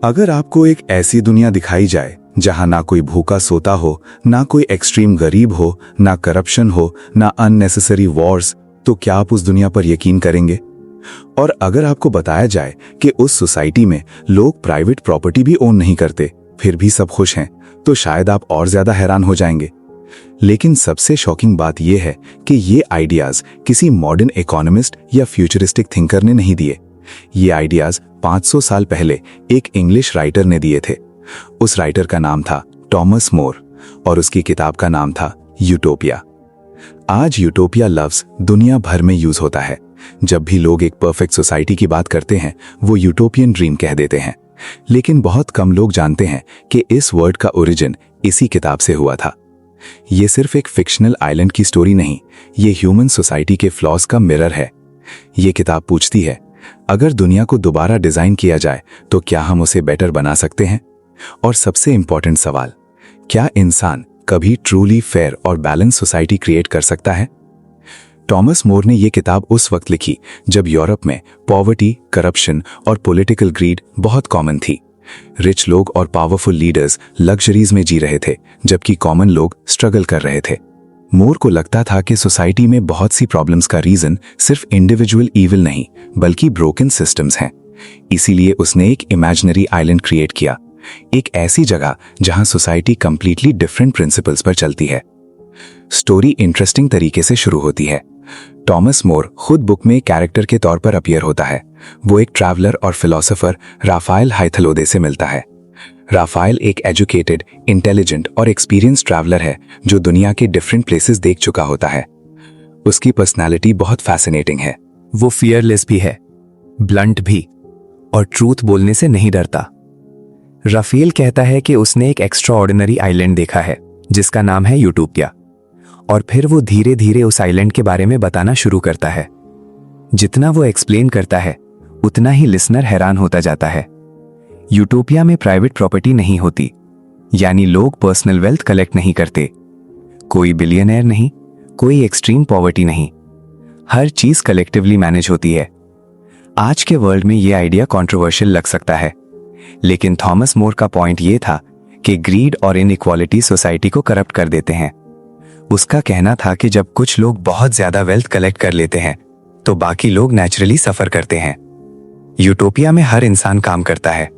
अगर आपको एक ऐसी दुनिया दिखाई जाए जहां ना कोई भूखा सोता हो, ना कोई एक्सट्रीम गरीब हो, ना करप्शन हो, ना अननेसेसरी वॉर्स, तो क्या आप उस दुनिया पर यकीन करेंगे? और अगर आपको बताया जाए कि उस सोसाइटी में लोग प्राइवेट प्रॉपर्टी भी ओन नहीं करते, फिर भी सब खुश हैं, तो शायद आप और ज्यादा हैरान हो जाएंगे। लेकिन सबसे शॉकिंग बात यह है कि ये आइडियाज किसी मॉडर्न इकोनॉमिस्ट या फ्यूचरिस्टिक थिंकर ने नहीं दिए। ये आइडियाज 500 साल पहले एक इंग्लिश राइटर ने दिए थे। उस राइटर का नाम था टॉमस मोर और उसकी किताब का नाम था यूटोपिया। आज यूटोपिया लफ्ज दुनिया भर में यूज होता है। जब भी लोग एक परफेक्ट सोसाइटी की बात करते हैं, वो यूटोपियन ड्रीम कह देते हैं। लेकिन बहुत कम लोग जानते हैं कि इस वर्ड का ओरिजिन इसी किताब से हुआ था। ये सिर्फ एक फिक्शनल आइलैंड की स्टोरी नहीं, ये ह्यूमन सोसाइटी के फ्लॉज का मिरर है। ये किताब पूछती है, अगर दुनिया को दोबारा डिजाइन किया जाए तो क्या हम उसे बेटर बना सकते हैं? और सबसे इंपॉर्टेंट सवाल, क्या इंसान कभी ट्रूली फेयर और बैलेंस सोसाइटी क्रिएट कर सकता है? टॉमस मोर ने यह किताब उस वक्त लिखी जब यूरोप में पॉवर्टी, करप्शन और पॉलिटिकल ग्रीड बहुत कॉमन थी। रिच लोग और पावरफुल लीडर्स लग्जरीज में जी रहे थे, जबकि कॉमन लोग स्ट्रगल कर रहे थे। मोर को लगता था कि सोसाइटी में बहुत सी प्रॉब्लम्स का रीजन सिर्फ इंडिविजुअल ईविल नहीं, बल्कि ब्रोकन सिस्टम्स हैं। इसीलिए उसने एक इमेजिनरी आइलैंड क्रिएट किया, एक ऐसी जगह जहां सोसाइटी कंप्लीटली डिफरेंट प्रिंसिपल्स पर चलती है। स्टोरी इंटरेस्टिंग तरीके से शुरू होती है। टॉमस मोर खुद बुक में कैरेक्टर के तौर पर अपीयर होता है। वो एक ट्रैवलर और फिलोसोफर राफाएल हाइथलोदे से मिलता है। राफाएल एक एजुकेटेड, इंटेलिजेंट और एक्सपीरियंस ट्रैवलर है जो दुनिया के डिफरेंट प्लेसेस देख चुका होता है। उसकी पर्सनालिटी बहुत फैसिनेटिंग है। वो फियरलेस भी है, ब्लंट भी, और ट्रूथ बोलने से नहीं डरता। राफेल कहता है कि उसने एक एक्स्ट्राऑर्डिनरी आइलैंड देखा है जिसका नाम है यूटोपिया, और फिर वो धीरे धीरे उस आइलैंड के बारे में बताना शुरू करता है। जितना वो एक्सप्लेन करता है, उतना ही लिसनर हैरान होता जाता है। यूटोपिया में प्राइवेट प्रॉपर्टी नहीं होती, यानी लोग पर्सनल वेल्थ कलेक्ट नहीं करते। कोई बिलियनर नहीं, कोई एक्सट्रीम पॉवर्टी नहीं, हर चीज कलेक्टिवली मैनेज होती है। आज के वर्ल्ड में ये आइडिया कंट्रोवर्शियल लग सकता है, लेकिन थॉमस मोर का पॉइंट ये था कि ग्रीड और इनइक्वालिटी सोसाइटी को करप्ट कर देते हैं। उसका कहना था कि जब कुछ लोग बहुत ज्यादा वेल्थ कलेक्ट कर लेते हैं तो बाकी लोग नेचुरली सफर करते हैं। यूटोपिया में हर इंसान काम करता है,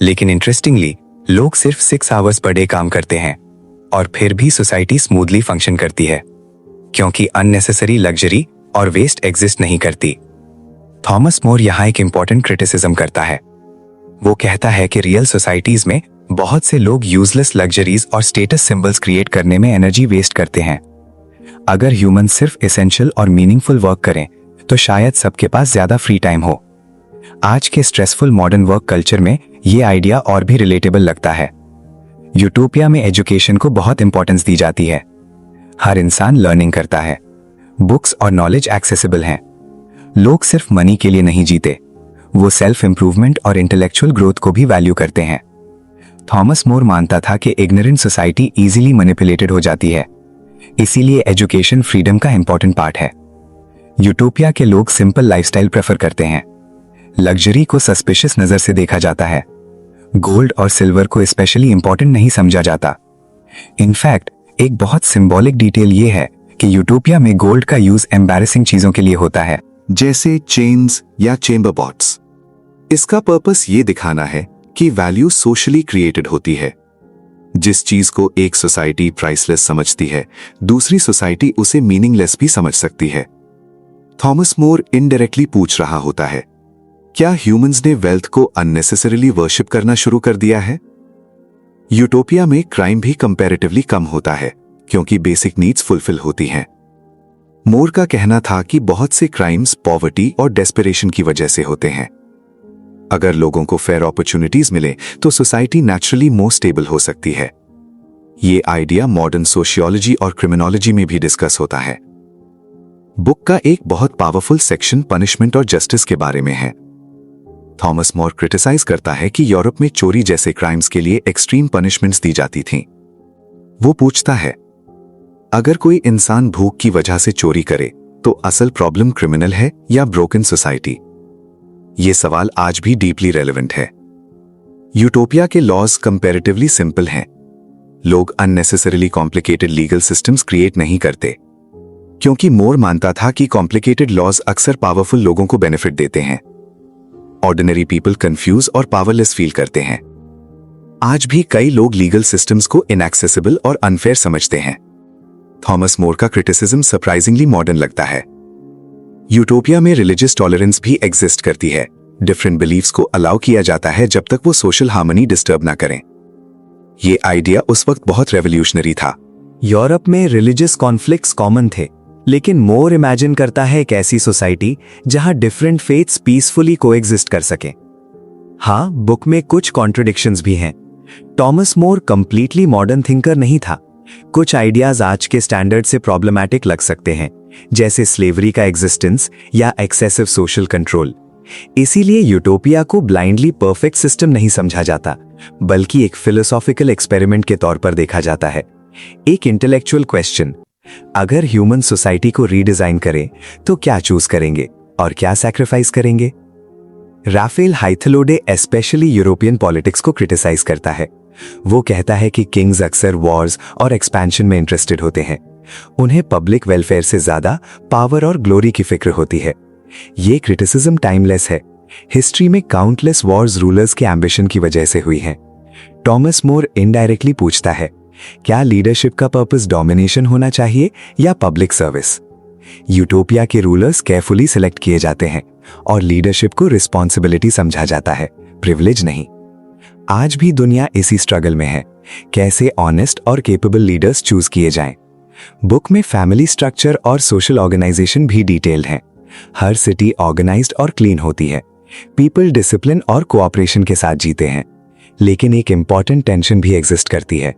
लेकिन इंटरेस्टिंगली लोग सिर्फ 6 आवर्स पर डे काम करते हैं, और फिर भी सोसाइटी स्मूथली फंक्शन करती है, क्योंकि अननेसेसरी लग्जरी और वेस्ट एग्जिस्ट नहीं करती। थॉमस मोर यहाँ एक इंपॉर्टेंट क्रिटिसिज्म करता है। वो कहता है कि रियल सोसाइटीज में बहुत से लोग यूजलेस लग्जरीज और स्टेटस सिंबल्स क्रिएट करने में एनर्जी वेस्ट करते हैं। अगर ह्यूमन सिर्फ एसेंशियल और मीनिंगफुल वर्क करें तो शायद सबके पास ज्यादा फ्री टाइम हो। आज के स्ट्रेसफुल मॉडर्न वर्क कल्चर में ये आइडिया और भी रिलेटेबल लगता है। यूटोपिया में एजुकेशन को बहुत इंपॉर्टेंस दी जाती है। हर इंसान लर्निंग करता है, बुक्स और नॉलेज एक्सेसिबल हैं। लोग सिर्फ मनी के लिए नहीं जीते, वो सेल्फ इंप्रूवमेंट और इंटेलेक्चुअल ग्रोथ को भी वैल्यू करते हैं। थॉमस मोर मानता था कि इग्नोरेंट सोसाइटी इजीली मैनिपुलेटेड हो जाती है, इसीलिए एजुकेशन फ्रीडम का इंपॉर्टेंट पार्ट है। यूटोपिया के लोग सिंपल लाइफस्टाइल प्रेफर करते हैं। लग्जरी को सस्पिशियस नजर से देखा जाता है। गोल्ड और सिल्वर को स्पेशली इंपॉर्टेंट नहीं समझा जाता। इनफैक्ट एक बहुत सिंबॉलिक डिटेल ये है कि यूटोपिया में गोल्ड का यूज एम्बैरेसिंग चीजों के लिए होता है, जैसे चेन्स या चेंबर बॉट्स। इसका पर्पस ये दिखाना है कि वैल्यू सोशली क्रिएटेड होती है। जिस चीज को एक सोसाइटी प्राइसलेस समझती है, दूसरी सोसाइटी उसे मीनिंगलेस भी समझ सकती है। थॉमस मोर इनडायरेक्टली पूछ रहा होता है, क्या ह्यूमंस ने वेल्थ को अननेसेसरीली वर्शिप करना शुरू कर दिया है? यूटोपिया में क्राइम भी कंपैरेटिवली कम होता है क्योंकि बेसिक नीड्स फुलफिल होती हैं। मोर का कहना था कि बहुत से क्राइम्स पॉवर्टी और डेस्परेशन की वजह से होते हैं। अगर लोगों को फेयर अपॉर्चुनिटीज मिले तो सोसाइटी नेचुरली मोर स्टेबल हो सकती है। ये आइडिया मॉडर्न सोशियोलॉजी और क्रिमिनोलॉजी में भी डिस्कस होता है। बुक का एक बहुत पावरफुल सेक्शन पनिशमेंट और जस्टिस के बारे में है। थॉमस मोर क्रिटिसाइज करता है कि यूरोप में चोरी जैसे क्राइम्स के लिए एक्सट्रीम पनिशमेंट्स दी जाती थीं। वो पूछता है, अगर कोई इंसान भूख की वजह से चोरी करे तो असल प्रॉब्लम क्रिमिनल है या ब्रोकन सोसाइटी? ये सवाल आज भी डीपली रेलेवेंट है। यूटोपिया के लॉज कंपैरेटिवली सिंपल हैं। लोग unnecessarily complicated legal systems create नहीं करते, क्योंकि मोर मानता था कि कॉम्प्लिकेटेड लॉज अक्सर पावरफुल लोगों को बेनिफिट देते हैं। ऑर्डिनरी पीपल कंफ्यूज और पावरलेस फील करते हैं। आज भी कई लोग लीगल सिस्टम्स को इनएक्सेसिबल और अनफेयर समझते हैं। थॉमस मोर का क्रिटिसिज्म सरप्राइजिंगली मॉडर्न लगता है। यूटोपिया में रिलीजियस टॉलरेंस भी एग्जिस्ट करती है। डिफरेंट बिलीफ्स को अलाउ किया जाता है जब तक वो सोशल हार्मनी डिस्टर्ब ना करें। ये आइडिया उस वक्त बहुत रेवोल्यूशनरी था। यूरोप में रिलीजियस कॉन्फ्लिक्ट्स कॉमन थे, लेकिन मोर इमेजिन करता है एक ऐसी सोसाइटी जहां डिफरेंट फेथ्स पीसफुली कोएग्जिस्ट कर सकें। हाँ, बुक में कुछ कॉन्ट्रडिक्शंस भी हैं। टॉमस मोर कंप्लीटली मॉडर्न थिंकर नहीं था। कुछ आइडियाज आज के स्टैंडर्ड से प्रॉब्लमैटिक लग सकते हैं, जैसे स्लेवरी का एग्जिस्टेंस या एक्सेसिव सोशल कंट्रोल। इसीलिए यूटोपिया को ब्लाइंडली परफेक्ट सिस्टम नहीं समझा जाता, बल्कि एक फिलोसॉफिकल एक्सपेरिमेंट के तौर पर देखा जाता है। एक इंटेलेक्चुअल क्वेश्चन, अगर ह्यूमन सोसाइटी को रीडिजाइन करें तो क्या चूज करेंगे और क्या सैक्रिफाइस करेंगे? राफेल हाइथलोडे स्पेशली यूरोपियन पॉलिटिक्स को क्रिटिसाइज करता है। वो कहता है कि किंग्स अक्सर वॉर्स और एक्सपेंशन में इंटरेस्टेड होते हैं। उन्हें पब्लिक वेलफेयर से ज्यादा पावर और ग्लोरी की फिक्र होती है। ये क्रिटिसिज्म टाइमलेस है। हिस्ट्री में काउंटलेस वॉर्स रूलर्स के एम्बिशन की वजह से हुई हैं। टॉमस मोर इनडायरेक्टली पूछता है, क्या लीडरशिप का पर्पस डोमिनेशन होना चाहिए या पब्लिक सर्विस? यूटोपिया के रूलर्स केयरफुली सिलेक्ट किए जाते हैं और लीडरशिप को रिस्पॉन्सिबिलिटी समझा जाता है, प्रिविलेज नहीं। आज भी दुनिया इसी स्ट्रगल में है, कैसे ऑनेस्ट और केपेबल लीडर्स चूज किए जाएं। बुक में फैमिली स्ट्रक्चर और सोशल ऑर्गेनाइजेशन भी डिटेल्ड हैं। हर सिटी ऑर्गेनाइज्ड और क्लीन होती है। पीपल डिसिप्लिन और कोऑपरेशन के साथ जीते हैं। लेकिन एक इंपॉर्टेंट टेंशन भी एग्जिस्ट करती है।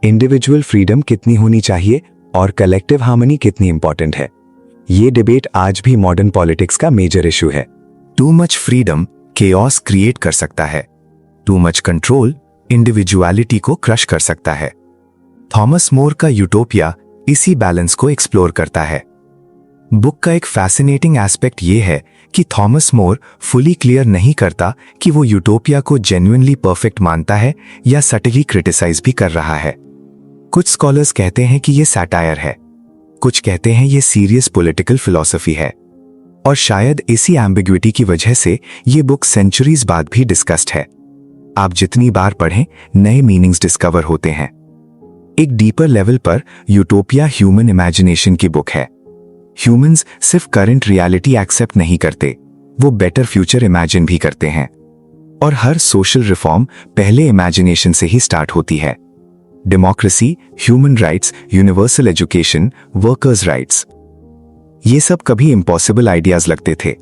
इंडिविजुअल फ्रीडम कितनी होनी चाहिए और कलेक्टिव हार्मनी कितनी इंपॉर्टेंट है? ये डिबेट आज भी मॉडर्न पॉलिटिक्स का मेजर इशू है। Too much freedom chaos create कर सकता है। टू मच कंट्रोल इंडिविजुअलिटी को क्रश कर सकता है। थॉमस मोर का यूटोपिया इसी बैलेंस को एक्सप्लोर करता है। बुक का एक फैसिनेटिंग एस्पेक्ट ये है कि थॉमस मोर फुली क्लियर नहीं करता कि वो यूटोपिया को जेन्युइनली परफेक्ट मानता है या सटली क्रिटिसाइज भी कर रहा है। कुछ स्कॉलर्स कहते हैं कि ये सैटायर है, कुछ कहते हैं ये सीरियस पॉलिटिकल फिलॉसफी है, और शायद इसी एम्बिग्विटी की वजह से ये बुक सेंचुरीज बाद भी डिस्कस्ड है। आप जितनी बार पढ़ें, नए मीनिंग्स डिस्कवर होते हैं। एक डीपर लेवल पर यूटोपिया ह्यूमन इमेजिनेशन की बुक है। ह्यूमंस सिर्फ करंट रियलिटी एक्सेप्ट नहीं करते, वो बेटर फ्यूचर इमेजिन भी करते हैं। और हर सोशल रिफॉर्म पहले इमेजिनेशन से ही स्टार्ट होती है। Democracy, human rights, universal education, workers rights, ये सब कभी इम्पॉसिबल आइडियाज लगते थे,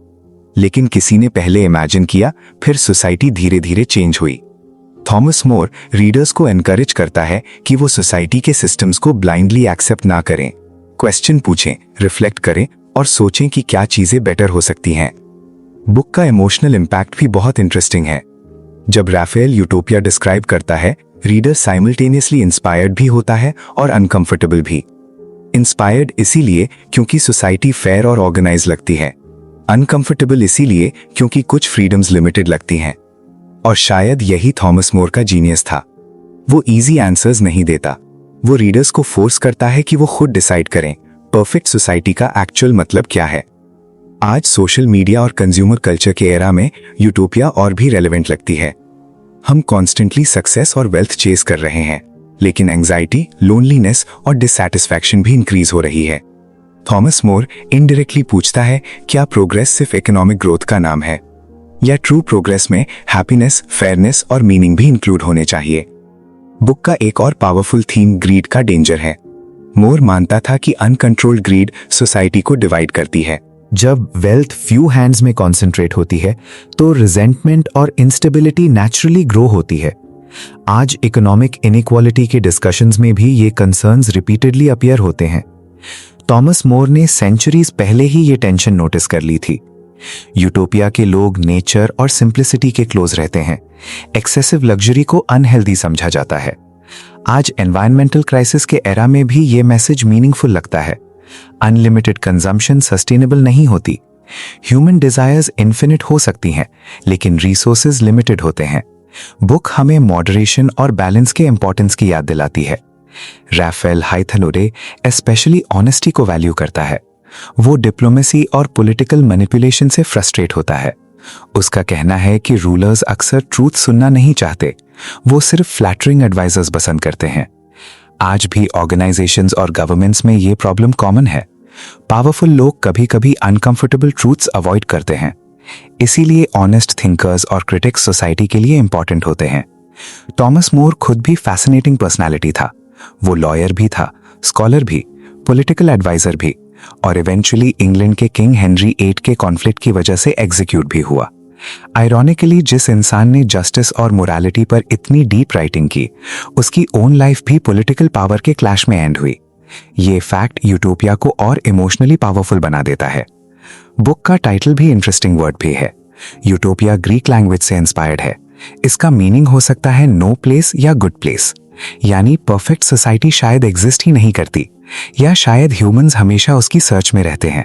लेकिन किसी ने पहले इमेजिन किया, फिर सोसाइटी धीरे धीरे चेंज हुई। थॉमस मोर रीडर्स को एनकरेज करता है कि वो सोसाइटी के सिस्टम्स को ब्लाइंडली एक्सेप्ट ना करें, क्वेश्चन पूछें, रिफ्लेक्ट करें और सोचें कि क्या चीजें बेटर हो सकती हैं। बुक का इमोशनल इंपैक्ट भी बहुत इंटरेस्टिंग है। जब राफेल यूटोपिया डिस्क्राइब करता है, रीडर साइमल्टेनियसली इंस्पायर्ड भी होता है और अनकंफर्टेबल भी। इंस्पायर्ड इसीलिए क्योंकि सोसाइटी फेयर और ऑर्गेनाइज लगती है, अनकंफर्टेबल इसीलिए क्योंकि कुछ फ्रीडम्स लिमिटेड लगती हैं। और शायद यही थॉमस मोर का जीनियस था। वो इजी आंसर्स नहीं देता, वो रीडर्स को फोर्स करता है कि वो खुद डिसाइड करें परफेक्ट सोसाइटी का एक्चुअल मतलब क्या है। आज सोशल मीडिया और कंज्यूमर कल्चर के एरा में यूटोपिया और भी रेलेवेंट लगती है। हम कॉन्स्टेंटली सक्सेस और वेल्थ चेस कर रहे हैं, लेकिन एंजाइटी, लोनलीनेस और डिससैटिस्फैक्शन भी इंक्रीज हो रही है। थॉमस मोर इनडायरेक्टली पूछता है, क्या प्रोग्रेस सिर्फ इकोनॉमिक ग्रोथ का नाम है, या ट्रू प्रोग्रेस में हैप्पीनेस, फेयरनेस और मीनिंग भी इंक्लूड होने चाहिए? बुक का एक और पावरफुल थीम ग्रीड का डेंजर है। मोर मानता था कि अनकंट्रोल्ड ग्रीड सोसाइटी को डिवाइड करती है। जब वेल्थ फ्यू हैंड्स में कॉन्सेंट्रेट होती है तो रिजेंटमेंट और इंस्टेबिलिटी नेचुरली ग्रो होती है। आज इकोनॉमिक इनइक्वालिटी के डिस्कशंस में भी ये कंसर्न्स रिपीटेडली अपीयर होते हैं। थॉमस मोर ने सेंचुरीज पहले ही ये टेंशन नोटिस कर ली थी। यूटोपिया के लोग नेचर और सिंप्लिसिटी के क्लोज रहते हैं। एक्सेसिव लग्जरी को अनहेल्दी समझा जाता है। आज एनवायरमेंटल क्राइसिस के एरा में भी ये मैसेज मीनिंगफुल लगता है। अनलिमिटेड कंजम्पशन सस्टेनेबल नहीं होती। ह्यूमन डिजायर्स इन्फिनिट हो सकती हैं, लेकिन रिसोर्सेज लिमिटेड होते हैं। बुक हमें मॉडरेशन और बैलेंस के इंपॉर्टेंस की याद दिलाती है। राफेल हाइथनोरे स्पेशली ऑनेस्टी को वैल्यू करता है। वो डिप्लोमेसी और पॉलिटिकल मैनिपुलेशन से फ्रस्ट्रेट होता है। उसका कहना है कि रूलर्स अक्सर ट्रूथ सुनना नहीं चाहते, वो सिर्फ फ्लैटरिंग एडवाइजर्स पसंद करते हैं। आज भी ऑर्गेनाइजेशंस और गवर्नमेंट्स में ये प्रॉब्लम कॉमन है। पावरफुल लोग कभी कभी अनकंफर्टेबल ट्रूथ्स अवॉइड करते हैं। इसीलिए ऑनेस्ट थिंकर्स और क्रिटिक्स सोसाइटी के लिए इंपॉर्टेंट होते हैं। थॉमस मोर खुद भी फैसिनेटिंग पर्सनालिटी था। वो लॉयर भी था, स्कॉलर भी, पॉलिटिकल एडवाइजर भी, और इवेंचुअली इंग्लैंड के किंग हेनरी 8 के कॉन्फ्लिक्ट की वजह से एग्जीक्यूट भी हुआ। आयरॉनिकली जिस इंसान ने जस्टिस और मोरालिटी पर इतनी डीप राइटिंग की, उसकी ओन लाइफ भी पॉलिटिकल पावर के क्लैश में एंड हुई। ये फैक्ट यूटोपिया को और इमोशनली पावरफुल बना देता है। बुक का टाइटल भी इंटरेस्टिंग वर्ड भी है। यूटोपिया ग्रीक लैंग्वेज से इंस्पायर्ड है। इसका मीनिंग हो सकता है नो प्लेस या गुड प्लेस, यानी परफेक्ट सोसाइटी शायद एग्जिस्ट ही नहीं करती, या शायद ह्यूमंस हमेशा उसकी सर्च में रहते हैं।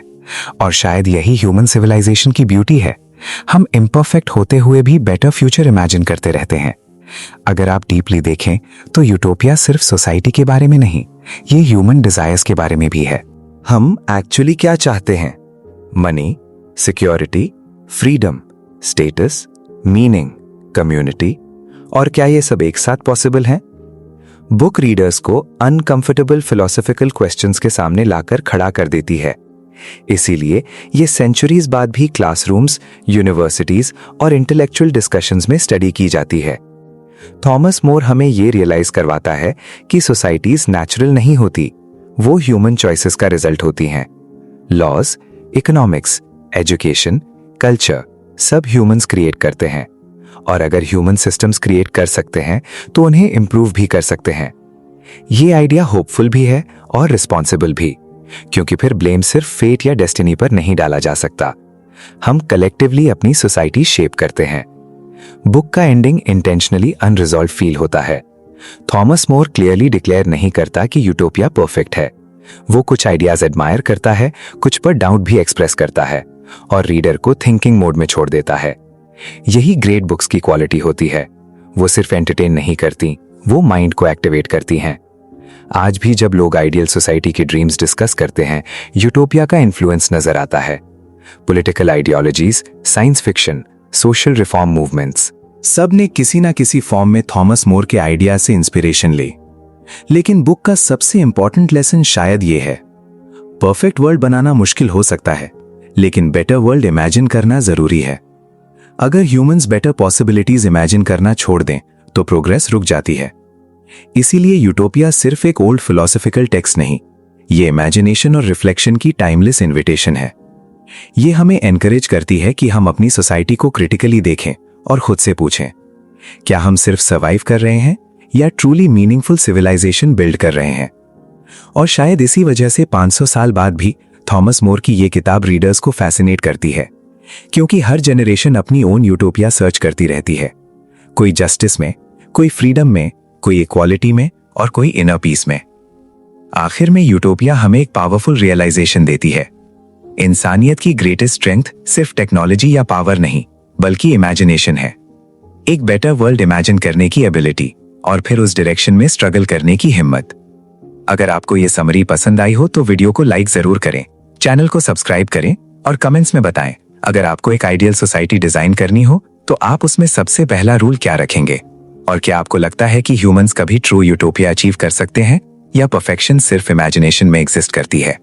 और शायद यही ह्यूमन सिविलाइजेशन की ब्यूटी है। हम इम्परफेक्ट होते हुए भी बेटर फ्यूचर इमेजिन करते रहते हैं। अगर आप डीपली देखें तो यूटोपिया सिर्फ सोसाइटी के बारे में नहीं, ये ह्यूमन डिजायर्स के बारे में भी है। हम एक्चुअली क्या चाहते हैं? Money, security, freedom, status, meaning, community, और क्या ये सब एक साथ पॉसिबल है? बुक रीडर्स को अनकंफर्टेबल फिलोसॉफिकल क्वेश्चंस के सामने लाकर खड़ा कर देती है। इसीलिए ये सेंचुरीज बाद भी क्लासरूम्स, यूनिवर्सिटीज और इंटेलेक्चुअल डिस्कशंस में स्टडी की जाती है। थॉमस मोर हमें ये रियलाइज करवाता है कि सोसाइटीज नेचुरल नहीं होती, वो ह्यूमन चॉइसेस का रिजल्ट होती हैं। लॉज, इकोनॉमिक्स, एजुकेशन, कल्चर सब ह्यूमंस क्रिएट करते हैं, और अगर ह्यूमन सिस्टम्स क्रिएट कर सकते हैं तो उन्हें इंप्रूव भी कर सकते हैं। ये आइडिया होपफुल भी है और रिस्पॉन्सिबल भी, क्योंकि फिर ब्लेम सिर्फ फेट या डेस्टिनी पर नहीं डाला जा सकता। हम कलेक्टिवली अपनी सोसाइटी शेप करते हैं। बुक का एंडिंग इंटेंशनली अनरिजॉल्व फील होता है। थॉमस मोर क्लियरली डिक्लेयर नहीं करता कि यूटोपिया परफेक्ट है। वो कुछ आइडियाज एडमायर करता है, कुछ पर डाउट भी एक्सप्रेस करता है, और रीडर को थिंकिंग मोड में छोड़ देता है। यही ग्रेट बुक्स की क्वालिटी होती है। वो सिर्फ एंटरटेन नहीं करती, वो माइंड को एक्टिवेट करती हैं। आज भी जब लोग आइडियल सोसाइटी के ड्रीम्स डिस्कस करते हैं, यूटोपिया का इन्फ्लुएंस नजर आता है। Political ideologies, science fiction, social reform movements, सब ने किसी ना किसी फॉर्म में थॉमस मोर के आइडिया से इंस्पिरेशन ली। लेकिन बुक का सबसे इंपॉर्टेंट लेसन शायद ये है, परफेक्ट वर्ल्ड बनाना मुश्किल हो सकता है, लेकिन बेटर वर्ल्ड इमेजिन करना जरूरी है। अगर ह्यूमंस बेटर पॉसिबिलिटीज इमेजिन करना छोड़ दें तो प्रोग्रेस रुक जाती है। इसीलिए यूटोपिया सिर्फ एक ओल्ड फिलोसॉफिकल टेक्स्ट नहीं, ये इमेजिनेशन और रिफ्लेक्शन की टाइमलेस इन्विटेशन है। ये हमें एनकरेज करती है कि हम अपनी सोसाइटी को क्रिटिकली देखें और खुद से पूछें, क्या हम सिर्फ सर्वाइव कर रहे हैं या ट्रूली मीनिंगफुल सिविलाइजेशन बिल्ड कर रहे हैं? और शायद इसी वजह से 500 साल बाद भी थॉमस मोर की ये किताब रीडर्स को फैसिनेट करती है, क्योंकि हर जनरेशन अपनी ओन यूटोपिया सर्च करती रहती है। कोई जस्टिस में, कोई फ्रीडम में, कोई इक्वालिटी में, और कोई इनर पीस में। आखिर में यूटोपिया हमें एक पावरफुल रियलाइजेशन देती है, इंसानियत की ग्रेटेस्ट स्ट्रेंथ सिर्फ टेक्नोलॉजी या पावर नहीं, बल्कि इमेजिनेशन है। एक बेटर वर्ल्ड इमेजिन करने की एबिलिटी, और फिर उस डायरेक्शन में स्ट्रगल करने की हिम्मत। अगर आपको ये समरी पसंद आई हो तो वीडियो को लाइक जरूर करें, चैनल को सब्सक्राइब करें और कमेंट्स में बताएं अगर आपको एक आइडियल सोसाइटी डिजाइन करनी हो तो आप उसमें सबसे पहला रूल क्या रखेंगे, और क्या आपको लगता है कि ह्यूमंस कभी ट्रू यूटोपिया अचीव कर सकते हैं या परफेक्शन सिर्फ इमेजिनेशन में एग्जिस्ट करती है।